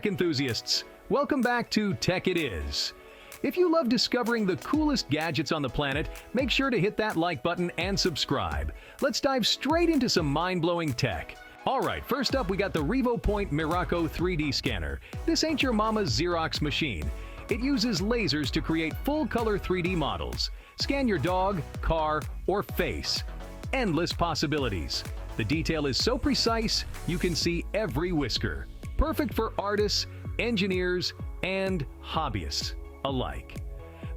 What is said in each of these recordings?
tech enthusiasts! Welcome back to Tech It Is. If you love discovering the coolest gadgets on the planet, make sure to hit that like button and subscribe. Let's dive straight into some mind-blowing tech. Alright, first up we got the Revopoint MIRACO 3D scanner. This ain't your mama's Xerox machine. It uses lasers to create full-color 3D models. Scan your dog, car, or face. Endless possibilities. The detail is so precise, you can see every whisker. Perfect for artists, engineers, and hobbyists alike.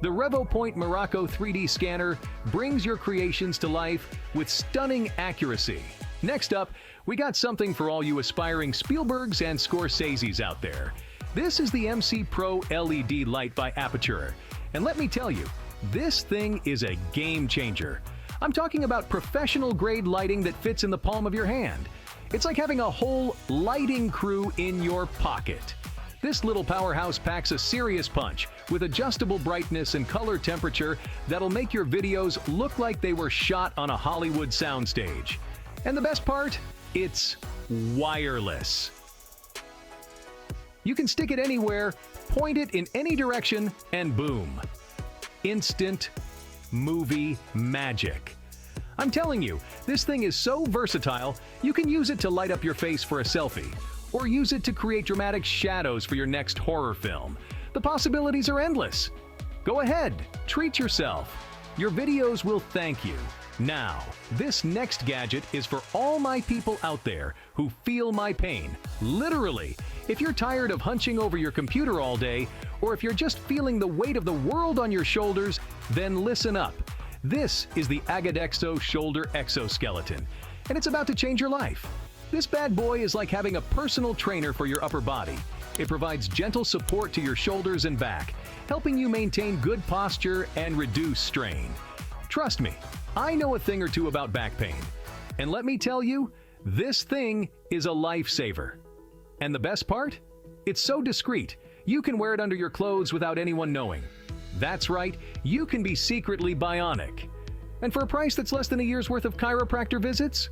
The Revopoint MIRACO 3D scanner brings your creations to life with stunning accuracy. Next up, we got something for all you aspiring Spielbergs and Scorseses out there. This is the MC Pro LED light by Aputure. And let me tell you, this thing is a game changer. I'm talking about professional-grade lighting that fits in the palm of your hand. It's like having a whole lighting crew in your pocket. This little powerhouse packs a serious punch with adjustable brightness and color temperature that'll make your videos look like they were shot on a Hollywood soundstage. And the best part? It's wireless. You can stick it anywhere, point it in any direction, and boom. Instant movie magic. I'm telling you, this thing is so versatile, you can use it to light up your face for a selfie, or use it to create dramatic shadows for your next horror film. The possibilities are endless. Go ahead, treat yourself. Your videos will thank you. Now, this next gadget is for all my people out there who feel my pain. Literally, if you're tired of hunching over your computer all day, or if you're just feeling the weight of the world on your shoulders, then listen up. This is the Agadexo Shoulder Exoskeleton, and it's about to change your life. This bad boy is like having a personal trainer for your upper body. It provides gentle support to your shoulders and back, helping you maintain good posture and reduce strain. Trust me, I know a thing or two about back pain. And let me tell you, this thing is a lifesaver. And the best part? It's so discreet, you can wear it under your clothes without anyone knowing. That's right, you can be secretly bionic. And for a price that's less than a year's worth of chiropractor visits,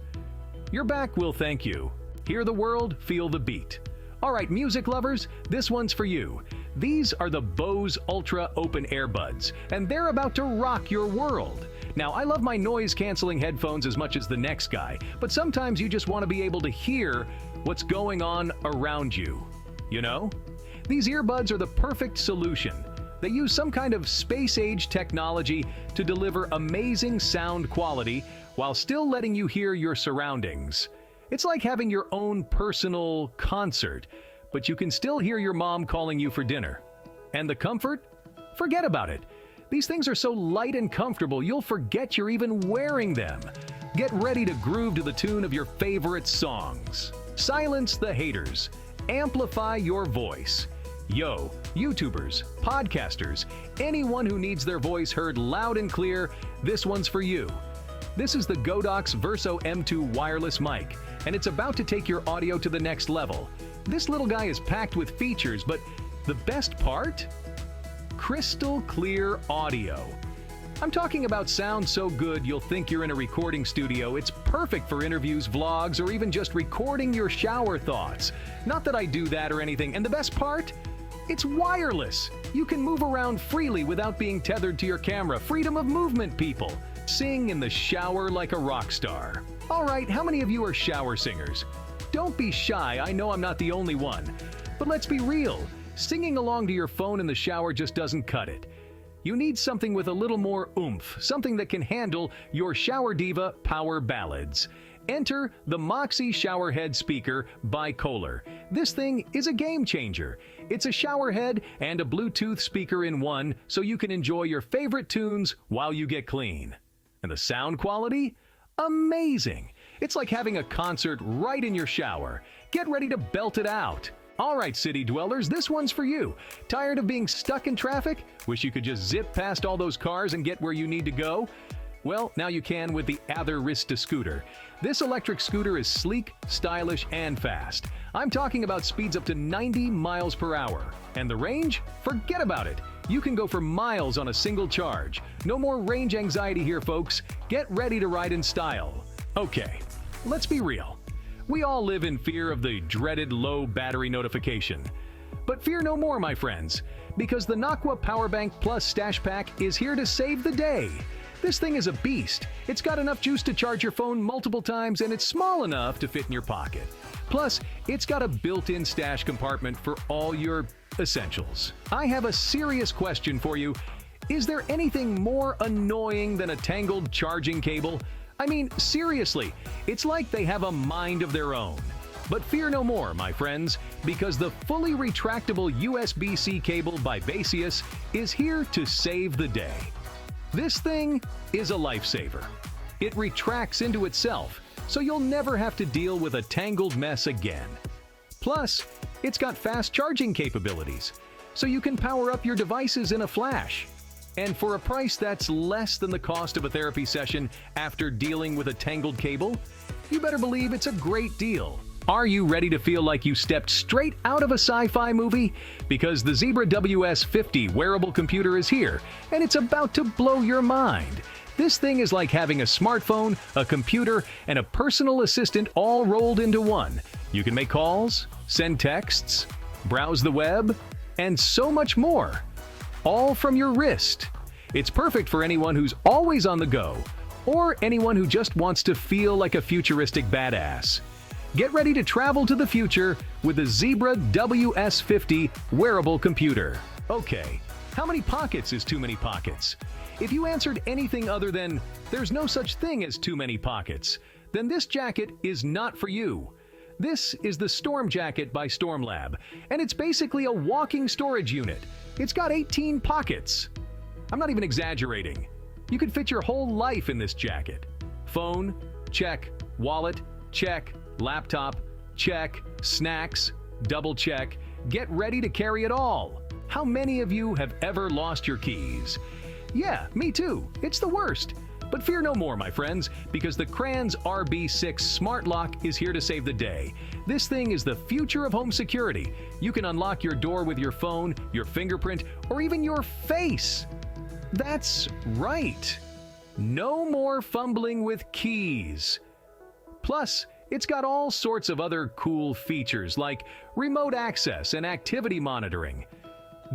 your back will thank you. Hear the world, feel the beat. Alright, music lovers, this one's for you. These are the Bose Ultra Open Airbuds, and they're about to rock your world. Now, I love my noise-canceling headphones as much as the next guy, but sometimes you just want to be able to hear what's going on around you. You know? These earbuds are the perfect solution. They use some kind of space-age technology to deliver amazing sound quality while still letting you hear your surroundings. It's like having your own personal concert, but you can still hear your mom calling you for dinner. And the comfort? Forget about it. These things are so light and comfortable, you'll forget you're even wearing them. Get ready to groove to the tune of your favorite songs. Silence the haters. Amplify your voice. Yo, YouTubers, podcasters, anyone who needs their voice heard loud and clear, this one's for you. This is the GODOX Virso M2 wireless mic, and it's about to take your audio to the next level. This little guy is packed with features, but the best part? Crystal clear audio. I'm talking about sound so good you'll think you're in a recording studio. It's perfect for interviews, vlogs, or even just recording your shower thoughts. Not that I do that or anything, and the best part? It's wireless. You can move around freely without being tethered to your camera. Freedom of movement, people. Sing in the shower like a rock star. Alright, how many of you are shower singers? Don't be shy, I know I'm not the only one. But let's be real, singing along to your phone in the shower just doesn't cut it. You need something with a little more oomph, something that can handle your shower diva power ballads. Enter the Moxie Showerhead speaker by Kohler. This thing is a game changer. It's a showerhead and a Bluetooth speaker in one, so you can enjoy your favorite tunes while you get clean. And the sound quality? Amazing! It's like having a concert right in your shower. Get ready to belt it out. Alright, city dwellers, this one's for you. Tired of being stuck in traffic? Wish you could just zip past all those cars and get where you need to go? Well, now you can with the Ather Rizta scooter. This electric scooter is sleek, stylish, and fast. I'm talking about speeds up to 90 miles per hour. And the range? Forget about it. You can go for miles on a single charge. No more range anxiety here, folks. Get ready to ride in style. Okay, let's be real. We all live in fear of the dreaded low battery notification. But fear no more, my friends, because the Nocqua Powerbank Plus StashPack is here to save the day. This thing is a beast. It's got enough juice to charge your phone multiple times, and it's small enough to fit in your pocket. Plus, it's got a built-in stash compartment for all your essentials. I have a serious question for you. Is there anything more annoying than a tangled charging cable? I mean, seriously, it's like they have a mind of their own. But fear no more, my friends, because the fully retractable USB-C cable by Baseus is here to save the day. This thing is a lifesaver. It retracts into itself, so you'll never have to deal with a tangled mess again. Plus, it's got fast charging capabilities, so you can power up your devices in a flash. And for a price that's less than the cost of a therapy session after dealing with a tangled cable, you better believe it's a great deal. Are you ready to feel like you stepped straight out of a sci-fi movie? Because the Zebra WS50 wearable computer is here, and it's about to blow your mind. This thing is like having a smartphone, a computer, and a personal assistant all rolled into one. You can make calls, send texts, browse the web, and so much more. All from your wrist. It's perfect for anyone who's always on the go, or anyone who just wants to feel like a futuristic badass. Get ready to travel to the future with the Zebra WS50 wearable computer. Okay, how many pockets is too many pockets? If you answered anything other than "there's no such thing as too many pockets," then this jacket is not for you. This is the Storm Jacket by Stormlab, and it's basically a walking storage unit. It's got 18 pockets. I'm not even exaggerating. You could fit your whole life in this jacket. Phone, check. Wallet, check. Laptop, check. Snacks, double check. Get ready to carry it all. How many of you have ever lost your keys? Yeah, me too. It's the worst. But fear no more, my friends, because the Cranns RB6 Smart Lock is here to save the day. This thing is the future of home security. You can unlock your door with your phone, your fingerprint, or even your face. That's right. No more fumbling with keys. Plus, it's got all sorts of other cool features like remote access and activity monitoring.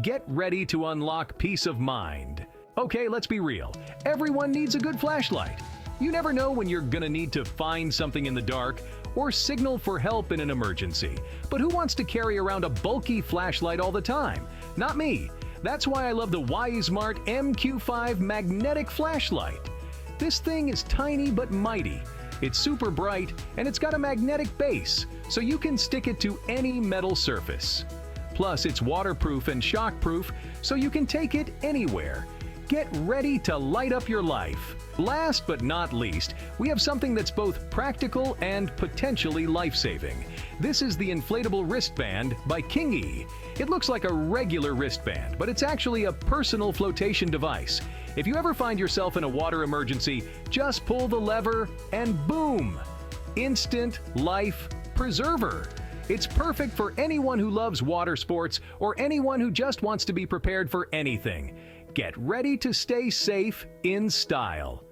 Get ready to unlock peace of mind. Okay, let's be real. Everyone needs a good flashlight. You never know when you're gonna need to find something in the dark or signal for help in an emergency. But who wants to carry around a bulky flashlight all the time? Not me. That's why I love the YSMART MQ5 magnetic flashlight. This thing is tiny but mighty. It's super bright, and it's got a magnetic base, so you can stick it to any metal surface. Plus, it's waterproof and shockproof, so you can take it anywhere. Get ready to light up your life. Last but not least, we have something that's both practical and potentially life-saving. This is the Inflatable Wristband by Kingii. It looks like a regular wristband, but it's actually a personal flotation device. If you ever find yourself in a water emergency, just pull the lever and boom! Instant life preserver. It's perfect for anyone who loves water sports or anyone who just wants to be prepared for anything. Get ready to stay safe in style.